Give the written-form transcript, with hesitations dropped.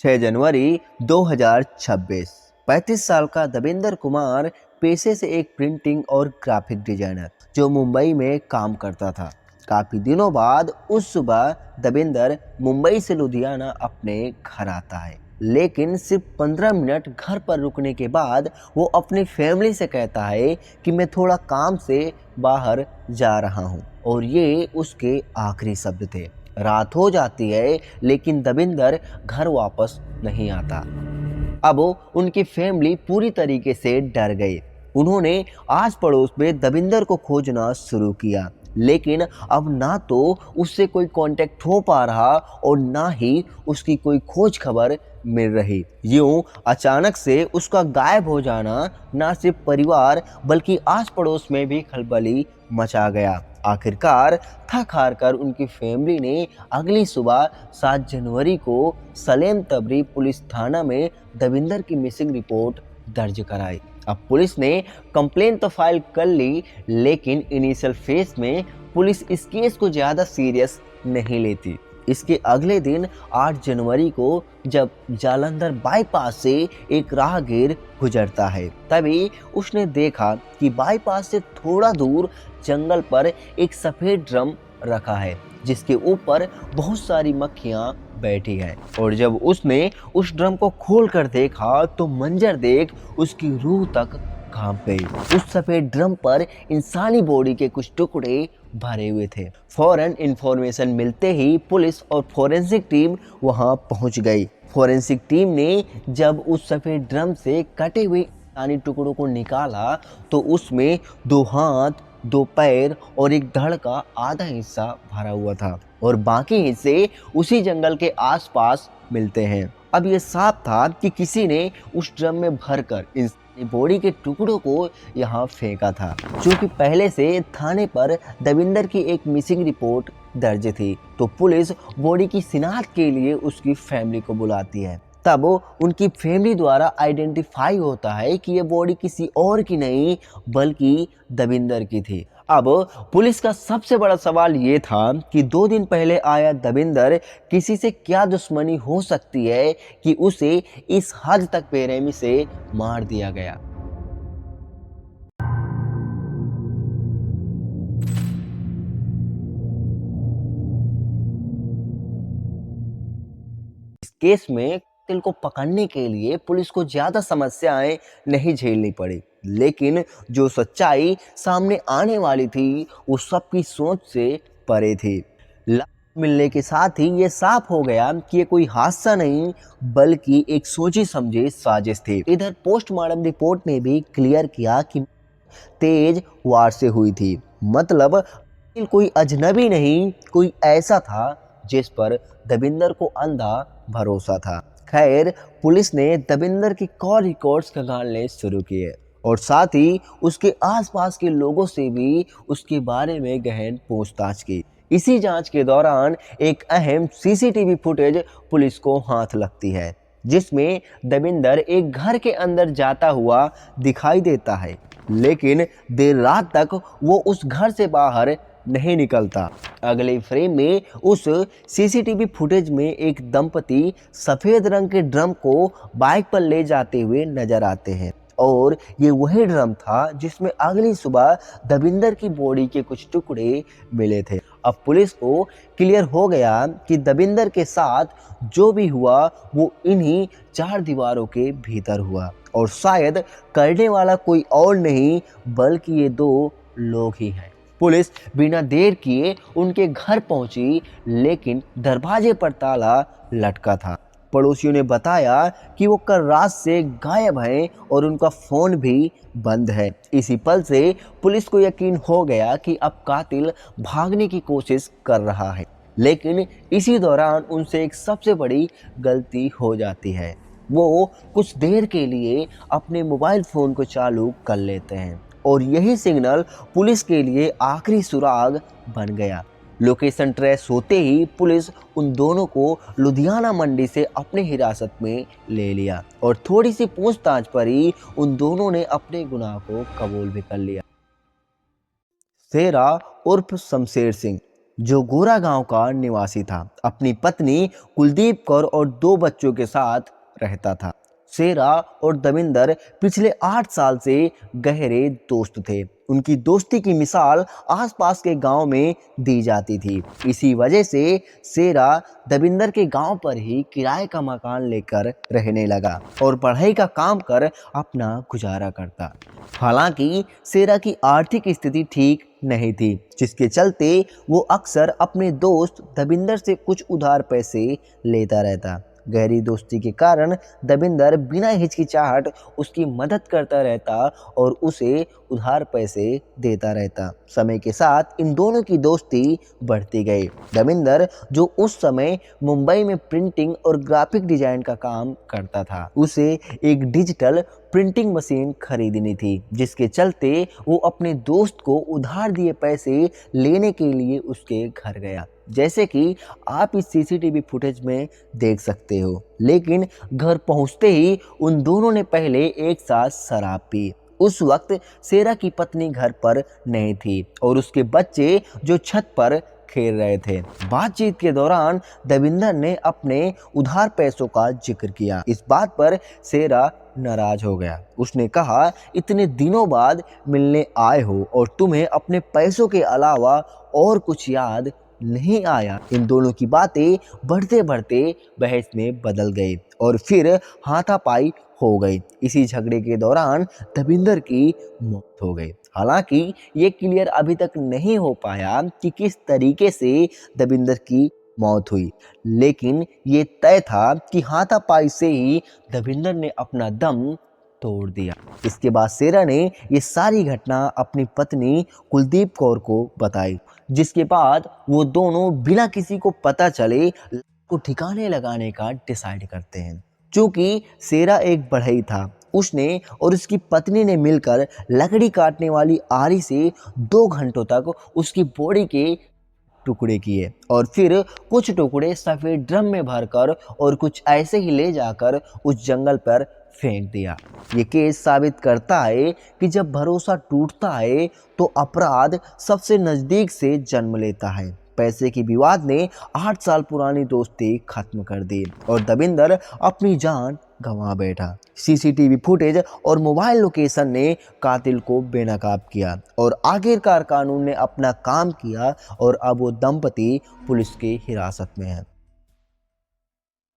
6 जनवरी 2026। 35 साल का दविंदर कुमार पेशे से एक प्रिंटिंग और ग्राफिक डिजाइनर जो मुंबई में काम करता था। काफी दिनों बाद उस सुबह दविंदर मुंबई से लुधियाना अपने घर आता है, लेकिन सिर्फ 15 मिनट घर पर रुकने के बाद वो अपनी फैमिली से कहता है कि मैं थोड़ा काम से बाहर जा रहा हूँ, और ये उसके आखिरी शब्द थे। रात हो जाती है, लेकिन दविंदर घर वापस नहीं आता। अब उनकी फैमिली पूरी तरीके से डर गई। उन्होंने आस पड़ोस में दविंदर को खोजना शुरू किया, लेकिन अब ना तो उससे कोई कांटेक्ट हो पा रहा और ना ही उसकी कोई खोज खबर मिल रही। यूं अचानक से उसका गायब हो जाना ना सिर्फ परिवार बल्कि आस पड़ोस में भी खलबली मचा गया। आखिरकार थक हार कर उनकी फैमिली ने अगली सुबह 7 जनवरी को सलेम तबरी पुलिस थाना में दविंदर की मिसिंग रिपोर्ट दर्ज कराई। अब पुलिस ने कंप्लेंट तो फाइल कर ली, लेकिन इनिशियल फेज में पुलिस इस केस को ज़्यादा सीरियस नहीं लेती। इसके अगले दिन 8 जनवरी को जब जालंधर बाईपास से एक राहगीर गुजरता है, तभी उसने देखा कि बाईपास से थोड़ा दूर जंगल पर एक सफ़ेद ड्रम रखा है जिसके ऊपर बहुत सारी मक्खियां बैठी है। और जब उसने उस ड्रम को खोलकर देखा तो मंजर देख उसकी रूह तक कांप गई। उस सफेद ड्रम पर इंसानी बॉडी के कुछ टुकड़े भरे हुए थे। फौरन इंफॉर्मेशन मिलते ही पुलिस और फोरेंसिक टीम वहां पहुंच गई। फोरेंसिक टीम ने जब उस सफेद ड्रम से कटे हुए इंसानी टुकड़ों को निकाला तो उसमें 2 हाथ, 2 पैर और एक धड़ का आधा हिस्सा भरा हुआ था, और बाकी हिस्से उसी जंगल के आसपास मिलते हैं। अब ये साफ था कि किसी ने उस ड्रम में भरकर इंसानी बॉडी के टुकड़ों को यहाँ फेंका था। क्योंकि पहले से थाने पर दविंदर की एक मिसिंग रिपोर्ट दर्ज थी, तो पुलिस बॉडी की शिनाख्त के लिए उसकी फैमिली को बुलाती है। तब उनकी फैमिली द्वारा आइडेंटिफाई होता है कि ये बॉडी किसी और की नहीं बल्कि दविंदर की थी। अब पुलिस का सबसे बड़ा सवाल ये था कि 2 दिन पहले आया दविंदर किसी से क्या दुश्मनी हो सकती है कि उसे इस हद तक बेरहमी से मार दिया गया। इस केस में कातिल को पकड़ने के लिए पुलिस को ज्यादा समस्याएं नहीं झेलनी पड़ी, लेकिन जो सच्चाई सामने आने वाली थी वो सबकी सोच से परे थी। लाश मिलने के साथ ही ये साफ हो गया कि ये कोई हादसा नहीं बल्कि एक सोची समझी साजिश थी। इधर पोस्टमार्टम रिपोर्ट ने भी क्लियर किया कि तेज वार से हुई थी, मतलब कोई अजनबी नहीं, कोई ऐसा था जिस पर दविंदर को अंधा भरोसा था। खैर, पुलिस ने दविंदर की कॉल रिकॉर्ड्स खंगालने शुरू किए और साथ ही उसके आसपास के लोगों से भी उसके बारे में गहन पूछताछ की। इसी जांच के दौरान एक अहम सीसीटीवी फुटेज पुलिस को हाथ लगती है, जिसमें दविंदर एक घर के अंदर जाता हुआ दिखाई देता है, लेकिन देर रात तक वो उस घर से बाहर नहीं निकलता। अगले फ्रेम में उस सीसीटीवी फुटेज में एक दंपति सफेद रंग के ड्रम को बाइक पर ले जाते हुए नजर आते हैं, और ये वही ड्रम था जिसमें अगली सुबह दविंदर की बॉडी के कुछ टुकड़े मिले थे। अब पुलिस को क्लियर हो गया कि दविंदर के साथ जो भी हुआ वो इन्हीं 4 दीवारों के भीतर हुआ, और शायद करने वाला कोई और नहीं बल्कि ये 2 लोग ही हैं। पुलिस बिना देर किए उनके घर पहुंची, लेकिन दरवाजे पर ताला लटका था। पड़ोसियों ने बताया कि वो कल रात से गायब हैं और उनका फोन भी बंद है। इसी पल से पुलिस को यकीन हो गया कि अब कातिल भागने की कोशिश कर रहा है, लेकिन इसी दौरान उनसे एक सबसे बड़ी गलती हो जाती है। वो कुछ देर के लिए अपने मोबाइल फ़ोन को चालू कर लेते हैं, और यही सिग्नल पुलिस के लिए आखिरी सुराग बन गया। लोकेशन ट्रेस होते ही पुलिस उन दोनों को लुधियाना मंडी से अपने हिरासत में ले लिया, और थोड़ी सी पूछताछ पर ही उन दोनों ने अपने गुनाह को कबूल भी कर लिया। शेरा उर्फ शमशेर सिंह जो गोरा गांव का निवासी था, अपनी पत्नी कुलदीप कौर और 2 बच्चों के साथ रहता था। शेरा और दविंदर पिछले 8 साल से गहरे दोस्त थे। उनकी दोस्ती की मिसाल आसपास के गांव में दी जाती थी। इसी वजह से शेरा दविंदर के गांव पर ही किराए का मकान लेकर रहने लगा और पढ़ाई का काम कर अपना गुजारा करता। हालांकि शेरा की आर्थिक स्थिति ठीक नहीं थी, जिसके चलते वो अक्सर अपने दोस्त दविंदर से कुछ उधार पैसे लेता रहता। गहरी दोस्ती के कारण दविंदर बिना हिचकिचाहट उसकी मदद करता रहता और उसे उधार पैसे देता रहता। समय के साथ इन दोनों की दोस्ती बढ़ती गई। दविंदर, जो उस समय मुंबई में प्रिंटिंग और ग्राफिक डिजाइन का काम करता था, उसे एक डिजिटल प्रिंटिंग मशीन खरीदनी थी, जिसके चलते वो अपने दोस्त को उधार दिए पैसे लेने के लिए उसके घर गया, जैसे कि आप इस सीसीटीवी फुटेज में देख सकते हो। लेकिन घर पहुंचते ही उन दोनों ने पहले एक साथ शराब पी। उस वक्त शेरा की पत्नी घर पर नहीं थी और उसके बच्चे जो छत पर खेल रहे थे। बातचीत के दौरान दविंदर ने अपने उधार पैसों का जिक्र किया। इस बात पर शेरा नाराज हो गया। उसने कहा, इतने दिनों बाद मिलने आए हो और तुम्हें अपने पैसों के अलावा और कुछ याद नहीं आया। इन दोनों की बातें बढ़ते बढ़ते बहस में बदल गई और फिर हाथापाई हो गई। इसी झगड़े के दौरान दविंदर की मौत हो गई। हालांकि ये क्लियर अभी तक नहीं हो पाया कि किस तरीके से दविंदर की मौत हुई, लेकिन ये तय था कि हाथापाई से ही दविंदर ने अपना दम तोड़ दिया। इसके बाद शेरा ने ये सारी घटना अपनी पत्नी कुलदीप कौर को बताई, जिसके बाद वो दोनों बिना किसी को पता चले को ठिकाने लगाने का डिसाइड करते हैं। चूंकि शेरा एक बढ़ई था, उसने और उसकी पत्नी ने मिलकर लकड़ी काटने वाली आरी से 2 घंटों तक उसकी बॉडी के टुकड़े किए और फिर कुछ टुकड़े सफ़ेद ड्रम में भरकर और कुछ ऐसे ही ले जाकर उस जंगल पर फेंक दिया। ये केस साबित करता है कि जब भरोसा टूटता है तो अपराध सबसे नज़दीक से जन्म लेता है। पैसे की विवाद ने 8 साल पुरानी दोस्ती खत्म कर दी और दविंदर अपनी जान गंवा बैठा। सीसीटीवी फुटेज और मोबाइल लोकेशन ने कातिल को बेनकाब किया और आखिरकार कानून ने अपना काम किया और अब वो दंपति पुलिस की हिरासत में है।